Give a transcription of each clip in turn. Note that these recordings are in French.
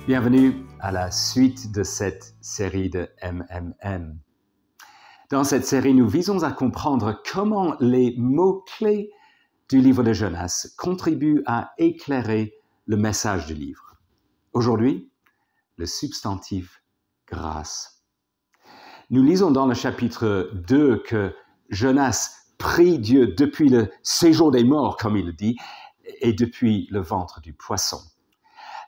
Bienvenue à la suite de cette série de MMM. Dans cette série, nous visons à comprendre comment les mots-clés du livre de Jonas contribuent à éclairer le message du livre. Aujourd'hui, le substantif « grâce ». Nous lisons dans le chapitre 2 que Jonas prie Dieu depuis le séjour des morts, comme il le dit, et depuis le ventre du poisson.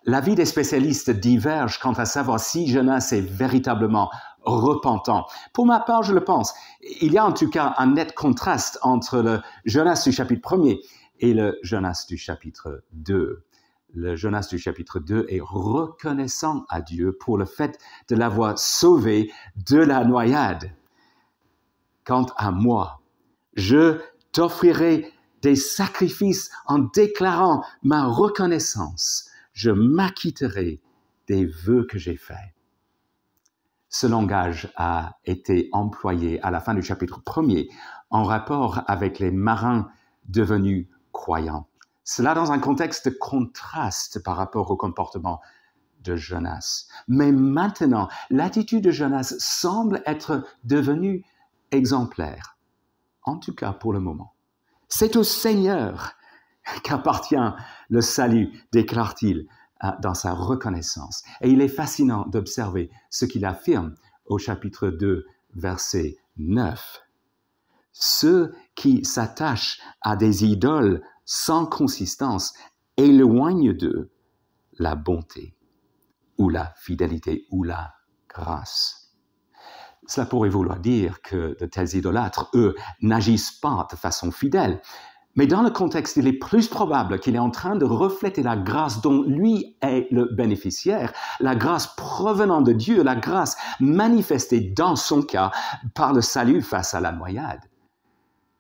L'avis des spécialistes diverge quant à savoir si Jonas est véritablement repentant. Pour ma part, je le pense. Il y a en tout cas un net contraste entre le Jonas du chapitre 1er et le Jonas du chapitre 2. Le Jonas du chapitre 2 est reconnaissant à Dieu pour le fait de l'avoir sauvé de la noyade. Quant à moi, je t'offrirai des sacrifices en déclarant ma reconnaissance. Je m'acquitterai des vœux que j'ai faits. Ce langage a été employé à la fin du chapitre 1er en rapport avec les marins devenus croyants. Cela dans un contexte de contraste par rapport au comportement de Jonas. Mais maintenant, l'attitude de Jonas semble être devenue exemplaire, en tout cas pour le moment. C'est au Seigneur qu'appartient le salut, déclare-t-il dans sa reconnaissance. Et il est fascinant d'observer ce qu'il affirme au chapitre 2, verset 9. Ceux qui s'attachent à des idoles sans consistance éloignent d'eux la bonté ou la fidélité ou la grâce. Cela pourrait vouloir dire que de tels idolâtres, eux, n'agissent pas de façon fidèle. Mais dans le contexte, il est plus probable qu'il est en train de refléter la grâce dont lui est le bénéficiaire, la grâce provenant de Dieu, la grâce manifestée dans son cas par le salut face à la noyade.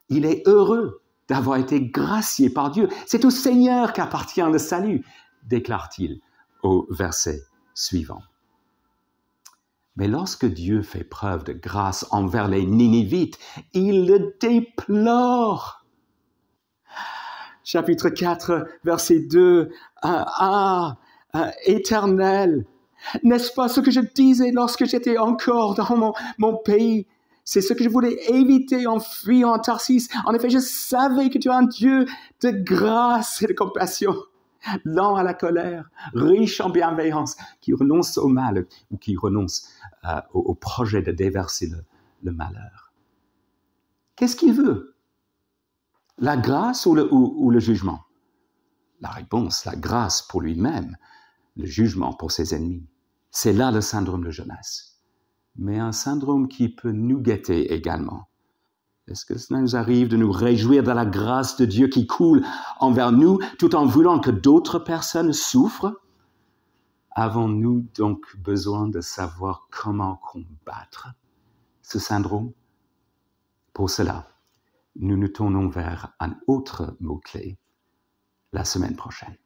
Il est heureux d'avoir été gracié par Dieu. C'est au Seigneur qu'appartient le salut, déclare-t-il au verset suivant. Mais lorsque Dieu fait preuve de grâce envers les Ninivites, il le déplore. Chapitre 4, verset 2. Éternel, n'est-ce pas ce que je disais lorsque j'étais encore dans mon pays? C'est ce que je voulais éviter en fuyant à Tarsis. En effet, je savais que tu es un Dieu de grâce et de compassion, lent à la colère, riche en bienveillance, qui renonce au mal ou qui renonce au projet de déverser le malheur. Qu'est-ce qu'il veut? La grâce ou le jugement? La réponse, la grâce pour lui-même, le jugement pour ses ennemis. C'est là le syndrome de Jonas. Mais un syndrome qui peut nous guetter également. Est-ce que cela nous arrive de nous réjouir de la grâce de Dieu qui coule envers nous tout en voulant que d'autres personnes souffrent? Avons-nous donc besoin de savoir comment combattre ce syndrome? Pour cela, nous nous tournons vers un autre mot-clé la semaine prochaine.